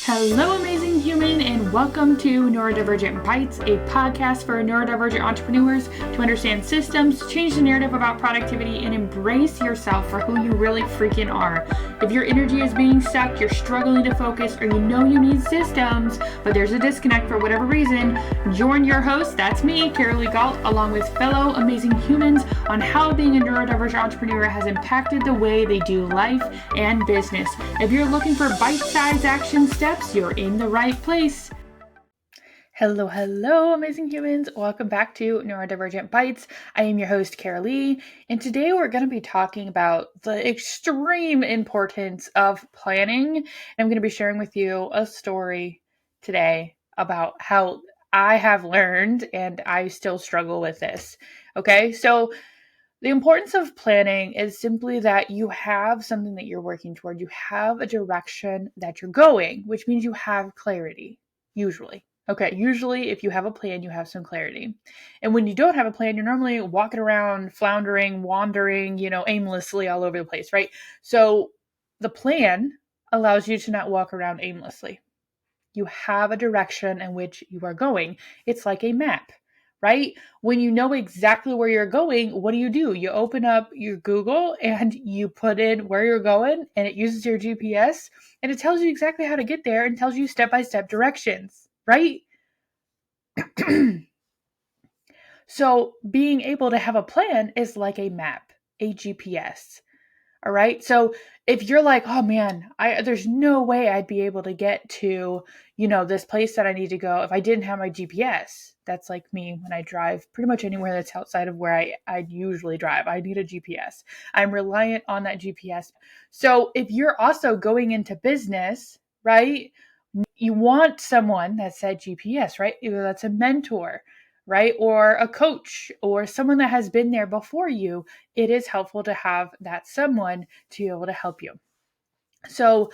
Hello, amazing human, and welcome to Neurodivergent Bites, a podcast for neurodivergent entrepreneurs to understand systems, change the narrative about productivity, and embrace yourself for who you really freaking are. If your energy is being sucked, you're struggling to focus, or you know you need systems, but there's a disconnect for whatever reason, join your host, that's me, Karalee, along with fellow amazing humans on how being a neurodivergent entrepreneur has impacted the way they do life and business. If you're looking for bite-sized action steps, you're in the right place. Hello, amazing humans. Welcome back to Neurodivergent Bites. I am your host, Karalee, and today we're going to be talking about the extreme importance of planning. And I'm going to be sharing with you a story today about how I have learned and I still struggle with this. Okay, so the importance of planning is simply that you have something that you're working toward. You have a direction that you're going, which means you have clarity, usually. Okay, usually if you have a plan, you have some clarity. And when you don't have a plan, you're normally walking around, floundering, wandering, aimlessly all over the place, right? So the plan allows you to not walk around aimlessly. You have a direction in which you are going. It's like a map. Right? When you know exactly where you're going, what do? You open up your Google and you put in where you're going and it uses your GPS and it tells you exactly how to get there and tells you step-by-step directions, right? So being able to have a plan is like a map, a GPS. All right. So if you're like, oh man, there's no way I'd be able to get to, this place that I need to go if I didn't have my GPS. That's like me when I drive pretty much anywhere that's outside of where I usually drive. I need a GPS. I'm reliant on that GPS. So if you're also going into business, right, you want someone that said GPS, right? Either that's a mentor, right? Or a coach or someone that has been there before you. It is helpful to have that someone to be able to help you. So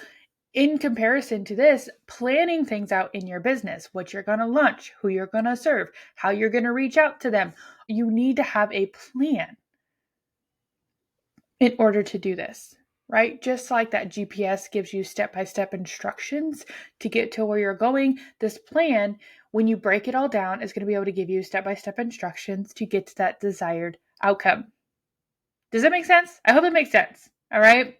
in comparison to this, planning things out in your business, what you're going to launch, who you're going to serve, how you're going to reach out to them, you need to have a plan in order to do this, right? Just like that GPS gives you step-by-step instructions to get to where you're going, this plan, when you break it all down, is going to be able to give you step-by-step instructions to get to that desired outcome. Does that make sense? I hope it makes sense. All right.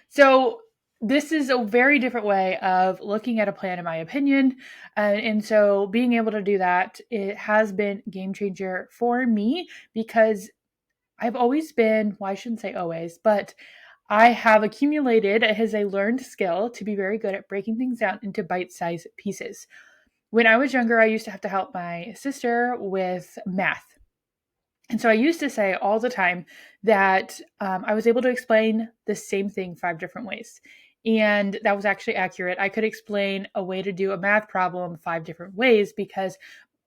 So this is a very different way of looking at a plan, in my opinion. And so being able to do that, it has been a game changer for me because I've always been, well, I shouldn't say always, but I have accumulated as a learned skill to be very good at breaking things down into bite-sized pieces. When I was younger, I used to have to help my sister with math. And so I used to say all the time that I was able to explain the same thing 5 different ways. And that was actually accurate. I could explain a way to do a math problem 5 different ways because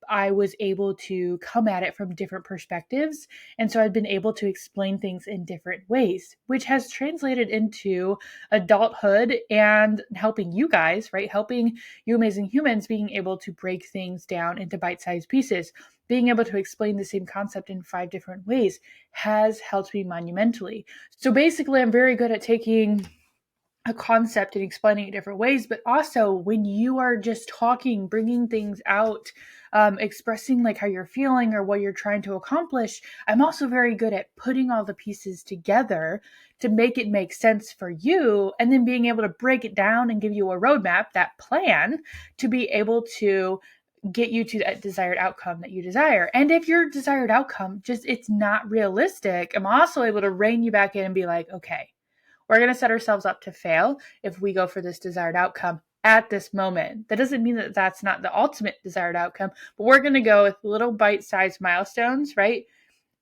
I was able to come at it from different perspectives. And so I've been able to explain things in different ways, which has translated into adulthood and helping you guys, right? Helping you amazing humans being able to break things down into bite-sized pieces. Being able to explain the same concept in 5 different ways has helped me monumentally. So basically, I'm very good at taking a concept and explaining it different ways, but also when you are just talking, bringing things out, expressing like how you're feeling or what you're trying to accomplish, I'm also very good at putting all the pieces together to make it make sense for you, and then being able to break it down and give you a roadmap, that plan, to be able to get you to that desired outcome that you desire. And if your desired outcome it's not realistic, I'm also able to rein you back in and be like, okay, we're going to set ourselves up to fail if we go for this desired outcome at this moment. That doesn't mean that that's not the ultimate desired outcome, but we're going to go with little bite-sized milestones, right?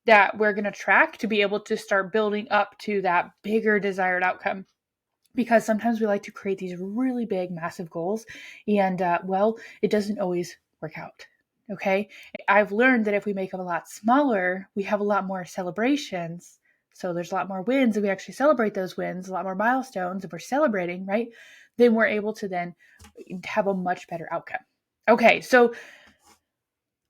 That we're going to track to be able to start building up to that bigger desired outcome. Because sometimes we like to create these really big, massive goals, and it doesn't always work out. Okay. I've learned that if we make them a lot smaller, we have a lot more celebrations. So there's a lot more wins, and we actually celebrate those wins, a lot more milestones, if we're celebrating, right? Then we're able to then have a much better outcome. Okay. So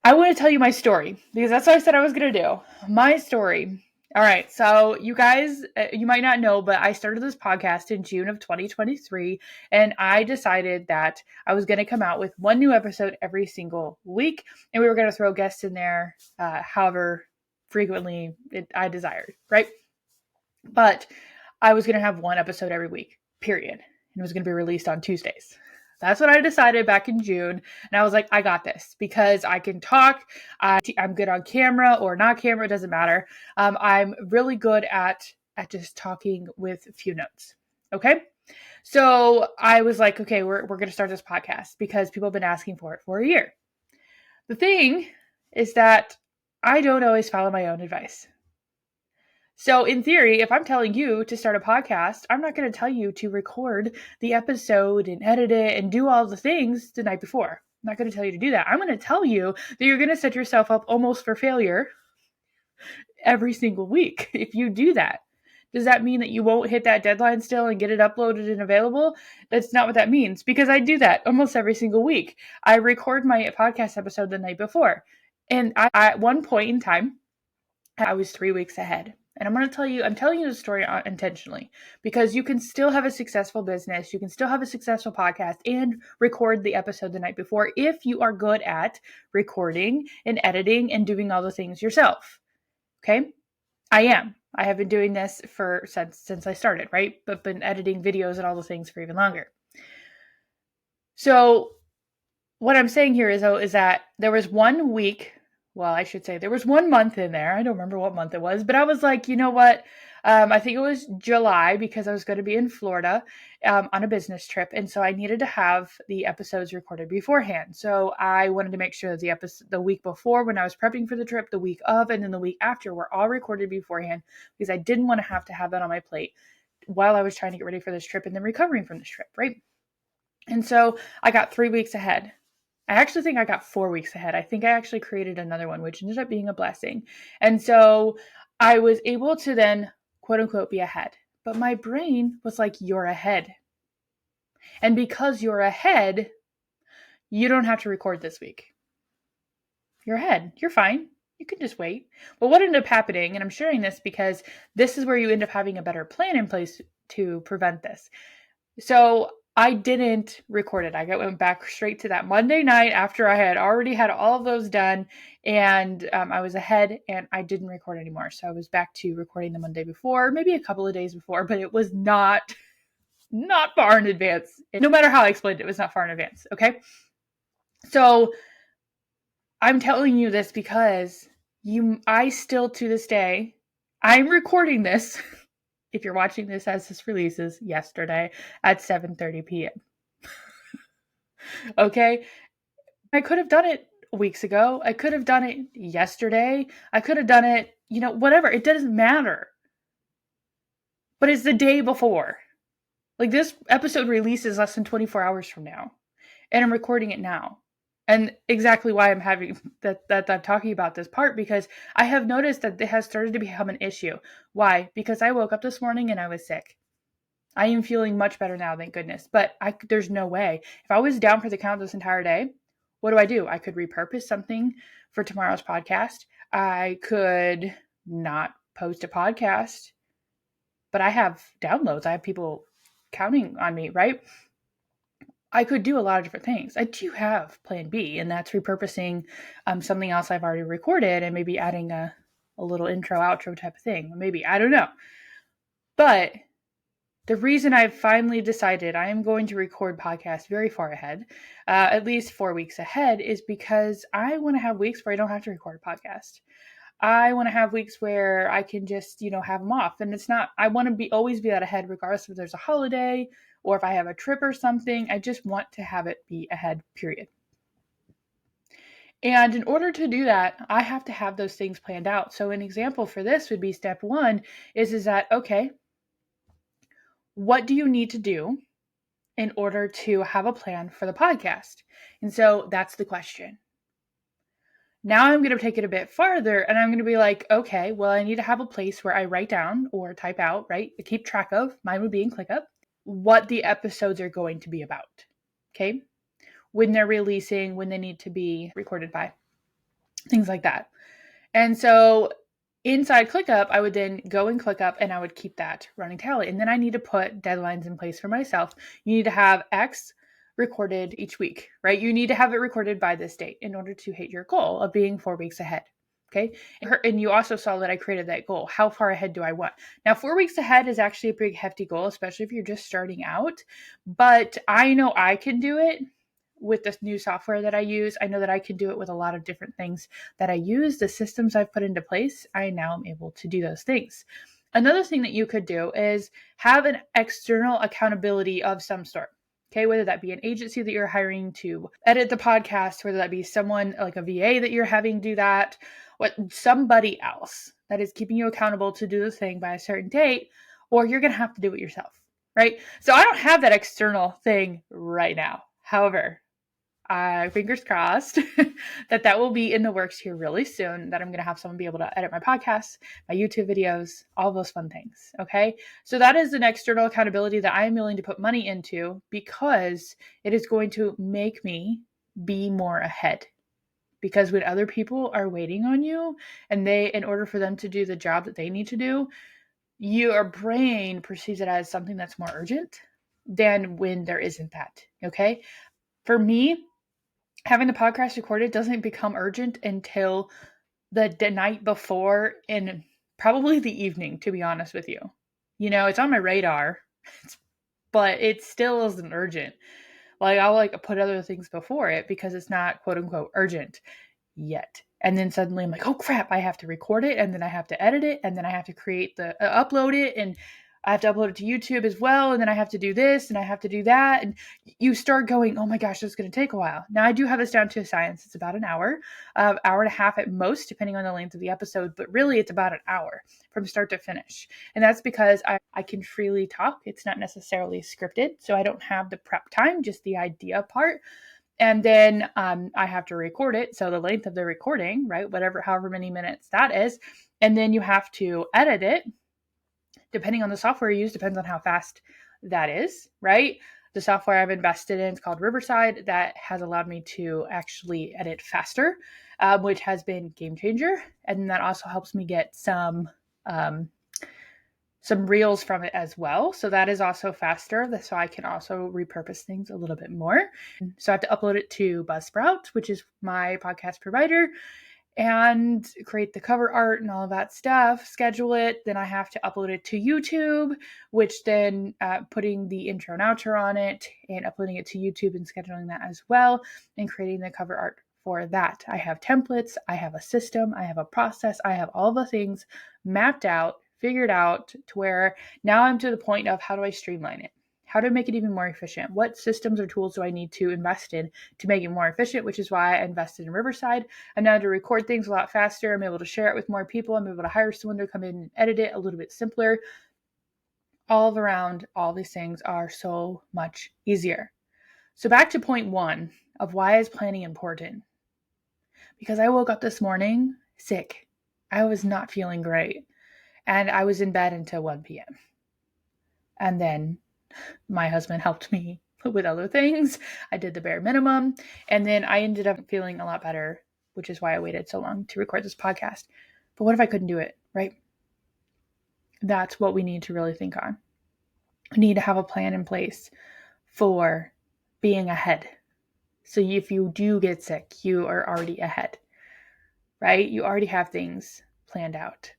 I want to tell you my story because that's what I said I was going to do. My story. All right. So you guys, you might not know, but I started this podcast in June of 2023, and I decided that I was going to come out with one new episode every single week, and we were going to throw guests in there, however frequently I desired, right? But I was going to have one episode every week, period. And it was going to be released on Tuesdays. That's what I decided back in June. And I was like, I got this because I can talk. I'm good on camera or not camera. It doesn't matter. I'm really good at just talking with a few notes. Okay. So I was like, okay, we're going to start this podcast because people have been asking for it for a year. The thing is that I don't always follow my own advice. So in theory, if I'm telling you to start a podcast, I'm not going to tell you to record the episode and edit it and do all the things the night before. I'm not going to tell you to do that. I'm going to tell you that you're going to set yourself up almost for failure every single week if you do that. Does that mean that you won't hit that deadline still and get it uploaded and available? That's not what that means, because I do that almost every single week. I record my podcast episode the night before. And at one point in time, I was 3 weeks ahead. And I'm telling you the story intentionally because you can still have a successful business. You can still have a successful podcast and record the episode the night before if you are good at recording and editing and doing all the things yourself. Okay? I am. I have been doing this since I started, right? But been editing videos and all the things for even longer. So what I'm saying here is that there was 1 week. Well, I should say there was 1 month in there. I don't remember what month it was, but I was like, you know what? I think it was July because I was going to be in Florida on a business trip. And so I needed to have the episodes recorded beforehand. So I wanted to make sure that the week before when I was prepping for the trip, the week of, and then the week after were all recorded beforehand because I didn't want to have that on my plate while I was trying to get ready for this trip and then recovering from this trip, right? And so I got 3 weeks ahead. I actually think I got 4 weeks ahead. I think I actually created another one, which ended up being a blessing. And so I was able to then, quote unquote, be ahead. But my brain was like, you're ahead. And because you're ahead, you don't have to record this week. You're ahead. You're fine. You can just wait. But what ended up happening, and I'm sharing this because this is where you end up having a better plan in place to prevent this. So I didn't record it. I went back straight to that Monday night after I had already had all of those done, and I was ahead and I didn't record anymore. So I was back to recording the Monday before, maybe a couple of days before, but it was not far in advance. No matter how I explained it, it was not far in advance. Okay. So I'm telling you this because I still to this day, I'm recording this. If you're watching this as this releases yesterday at 7:30 p.m. Okay? I could have done it weeks ago. I could have done it yesterday. I could have done it, whatever. It doesn't matter. But it's the day before. Like this episode releases less than 24 hours from now. And I'm recording it now. And exactly why I'm having that I'm talking about this part, because I have noticed that it has started to become an issue. Why? Because I woke up this morning and I was sick. I am feeling much better now, thank goodness. But there's no way. If I was down for the count this entire day, what do? I could repurpose something for tomorrow's podcast. I could not post a podcast, but I have downloads. I have people counting on me, right? I could do a lot of different things. I do have plan B, and that's repurposing something else I've already recorded and maybe adding a little intro, outro type of thing. Maybe, I don't know. But the reason I've finally decided I am going to record podcasts very far ahead, at least 4 weeks ahead, is because I want to have weeks where I don't have to record a podcast. I want to have weeks where I can just, have them off. And I want to always be that ahead, regardless if there's a holiday or if I have a trip or something. I just want to have it be ahead, period. And in order to do that, I have to have those things planned out. So an example for this would be step 1 is that, okay, what do you need to do in order to have a plan for the podcast? And so that's the question. Now I'm going to take it a bit farther and I'm going to be like, okay, well, I need to have a place where I write down or type out, right? I keep track of, mine would be in ClickUp, what the episodes are going to be about. Okay. When they're releasing, when they need to be recorded by, things like that. And so inside ClickUp, I would then go in ClickUp and I would keep that running tally. And then I need to put deadlines in place for myself. You need to have X recorded each week, right? You need to have it recorded by this date in order to hit your goal of being 4 weeks ahead. Okay. And you also saw that I created that goal. How far ahead do I want? Now, 4 weeks ahead is actually a big hefty goal, especially if you're just starting out, but I know I can do it with this new software that I use. I know that I can do it with a lot of different things that I use. The systems I've put into place, I now am able to do those things. Another thing that you could do is have an external accountability of some sort. Okay, whether that be an agency that you're hiring to edit the podcast, whether that be someone like a VA that you're having do that, what somebody else that is keeping you accountable to do the thing by a certain date, or you're going to have to do it yourself, right? So I don't have that external thing right now. However, fingers crossed that will be in the works here really soon, that I'm going to have someone be able to edit my podcasts, my YouTube videos, all those fun things. Okay. So that is an external accountability that I am willing to put money into because it is going to make me be more ahead. Because when other people are waiting on you and in order for them to do the job that they need to do, your brain perceives it as something that's more urgent than when there isn't that. Okay. For me, having the podcast recorded doesn't become urgent until the night before and probably the evening, to be honest with you. It's on my radar, but it still isn't urgent. Like I'll put other things before it because it's not quote unquote urgent yet. And then suddenly I'm like, oh crap, I have to record it and then I have to edit it and then I have to create upload it and I have to upload it to YouTube as well. And then I have to do this and I have to do that. And you start going, oh my gosh, this is going to take a while. Now I do have this down to a science. It's about an hour and a half at most, depending on the length of the episode. But really it's about an hour from start to finish. And that's because I can freely talk. It's not necessarily scripted. So I don't have the prep time, just the idea part. And then I have to record it. So the length of the recording, right? However many minutes that is. And then you have to edit it. Depending on the software you use, depends on how fast that is, right? The software I've invested in is called Riverside. That has allowed me to actually edit faster, which has been game changer. And that also helps me get some reels from it as well. So that is also faster. So I can also repurpose things a little bit more. So I have to upload it to Buzzsprout, which is my podcast provider, and create the cover art and all of that stuff, schedule it. Then I have to upload it to YouTube, which then putting the intro and outro on it and uploading it to YouTube and scheduling that as well and creating the cover art for that. I have templates, I have a system, I have a process, I have all the things mapped out, figured out to where now I'm to the point of how do I streamline it? How to make it even more efficient? What systems or tools do I need to invest in to make it more efficient, which is why I invested in Riverside. I'm now to record things a lot faster. I'm able to share it with more people. I'm able to hire someone to come in and edit it a little bit simpler. All around, all these things are so much easier. So back to point 1 of why is planning important? Because I woke up this morning sick. I was not feeling great. And I was in bed until 1 p.m. And then my husband helped me with other things. I did the bare minimum. And then I ended up feeling a lot better, which is why I waited so long to record this podcast. But what if I couldn't do it, right? That's what we need to really think on. We need to have a plan in place for being ahead. So if you do get sick, you are already ahead, right? You already have things planned out.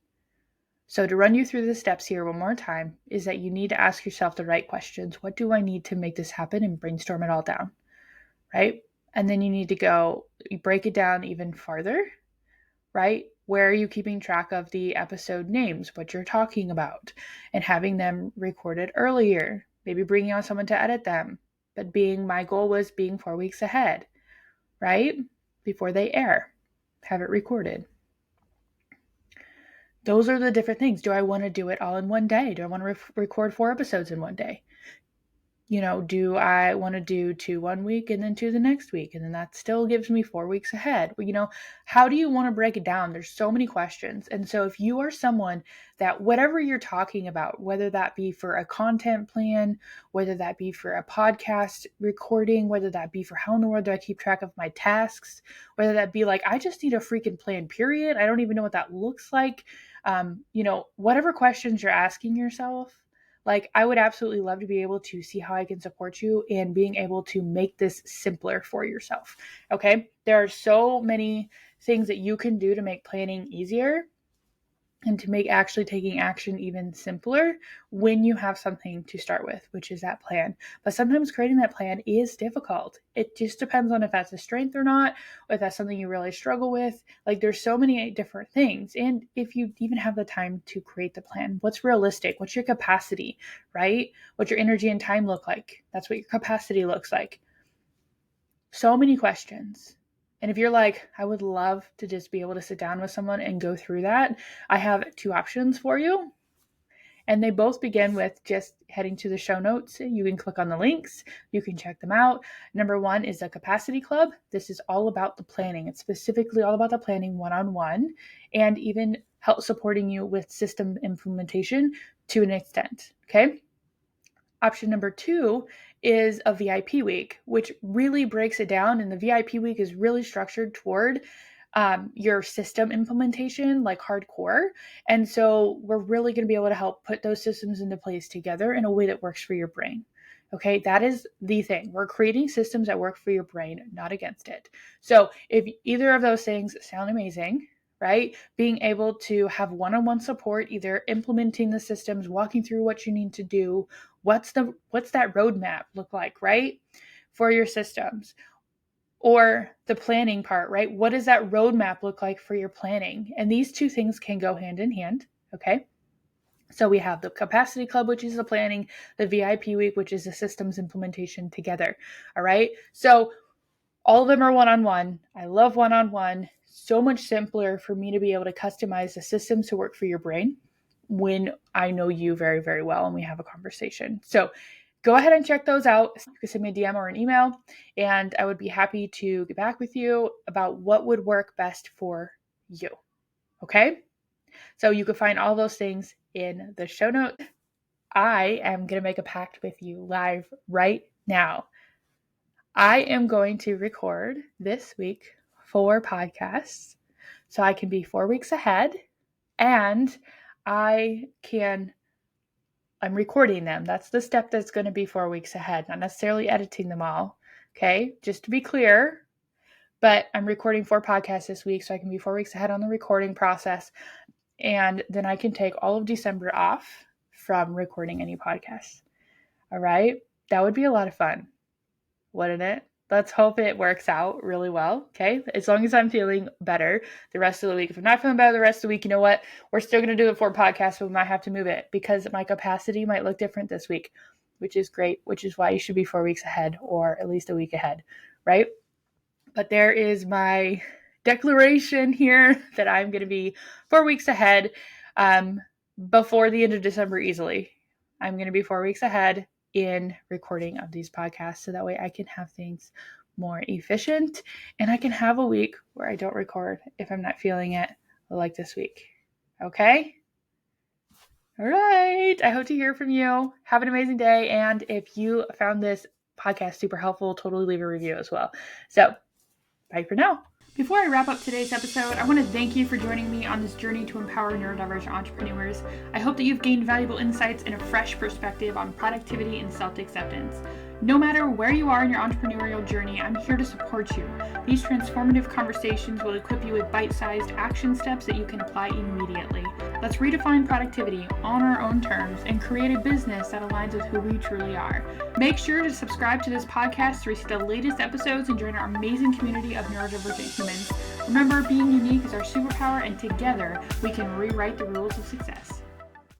So to run you through the steps here one more time is that you need to ask yourself the right questions. What do I need to make this happen? And brainstorm it all down, right? And then you need to you break it down even farther, right? Where are you keeping track of the episode names, what you're talking about, and having them recorded earlier, maybe bringing on someone to edit them. But my goal was being 4 weeks ahead, right? Before they air, have it recorded. Those are the different things. Do I want to do it all in one day? Do I want to record 4 episodes in one day? Do I want to do 2 1 week and then 2 the next week? And then that still gives me 4 weeks ahead. How do you want to break it down? There's so many questions. And so if you are someone that whatever you're talking about, whether that be for a content plan, whether that be for a podcast recording, whether that be for how in the world do I keep track of my tasks, whether that be I just need a freaking plan, period. I don't even know what that looks like. Whatever questions you're asking yourself, like, I would absolutely love to be able to see how I can support you in being able to make this simpler for yourself. Okay. There are so many things that you can do to make planning easier and to make actually taking action even simpler when you have something to start with, which is that plan. But sometimes creating that plan is difficult. It just depends on if that's a strength or not, or if that's something you really struggle with. Like, there's so many different things. And if you even have the time to create the plan, what's realistic? What's your capacity, right? What's your energy and time look like? That's what your capacity looks like. So many questions. And if you're like, I would love to just be able to sit down with someone and go through that, I have 2 options for you. And they both begin with just heading to the show notes. You can click on the links. You can check them out. Number 1 is the Capacity Club. This is all about the planning. It's specifically all about the planning one-on-one and even help supporting you with system implementation to an extent. Okay. Option number 2 is a VIP week, which really breaks it down. And the VIP week is really structured toward your system implementation, like hardcore. And so we're really going to be able to help put those systems into place together in a way that works for your brain. Okay, that is the thing. We're creating systems that work for your brain, not against it. So if either of those things sound amazing, right? Being able to have one-on-one support, either implementing the systems, walking through what you need to do, what's that roadmap look like, right? For your systems, or the planning part, right? What does that roadmap look like for your planning? And these 2 things can go hand in hand. Okay. So we have the Capacity Club, which is the planning, the VIP week, which is the systems implementation together. All right. So all of them are one-on-one. I love one-on-one. So much simpler for me to be able to customize the systems to work for your brain when I know you very, very well and we have a conversation. So go ahead and check those out. You can send me a DM or an email, and I would be happy to get back with you about what would work best for you. Okay? So you can find all those things in the show notes. I am going to make a pact with you live right now. I am going to record this week 4 podcasts so I can be 4 weeks ahead, and I'm recording them. That's the step that's going to be 4 weeks ahead, not necessarily editing them all. Okay. Just to be clear, but I'm recording 4 podcasts this week so I can be 4 weeks ahead on the recording process. And then I can take all of December off from recording any podcasts. All right. That would be a lot of fun, wouldn't it? Let's hope it works out really well. Okay. As long as I'm feeling better the rest of the week. If I'm not feeling better the rest of the week, you know what? We're still going to do it 4 podcasts, but we might have to move it because my capacity might look different this week, which is great, which is why you should be 4 weeks ahead or at least a week ahead. Right. But there is my declaration here that I'm going to be 4 weeks ahead before the end of December easily. I'm going to be 4 weeks ahead in recording of these podcasts so that way I can have things more efficient and I can have a week where I don't record if I'm not feeling it like this week. Okay? All right. I hope to hear from you. Have an amazing day. And if you found this podcast super helpful, totally leave a review as well. So, bye for now. Before I wrap up today's episode, I want to thank you for joining me on this journey to empower neurodivergent entrepreneurs. I hope that you've gained valuable insights and a fresh perspective on productivity and self-acceptance. No matter where you are in your entrepreneurial journey, I'm here to support you. These transformative conversations will equip you with bite-sized action steps that you can apply immediately. Let's redefine productivity on our own terms and create a business that aligns with who we truly are. Make sure to subscribe to this podcast to receive the latest episodes and join our amazing community of neurodivergent humans. Remember, being unique is our superpower, and together we can rewrite the rules of success.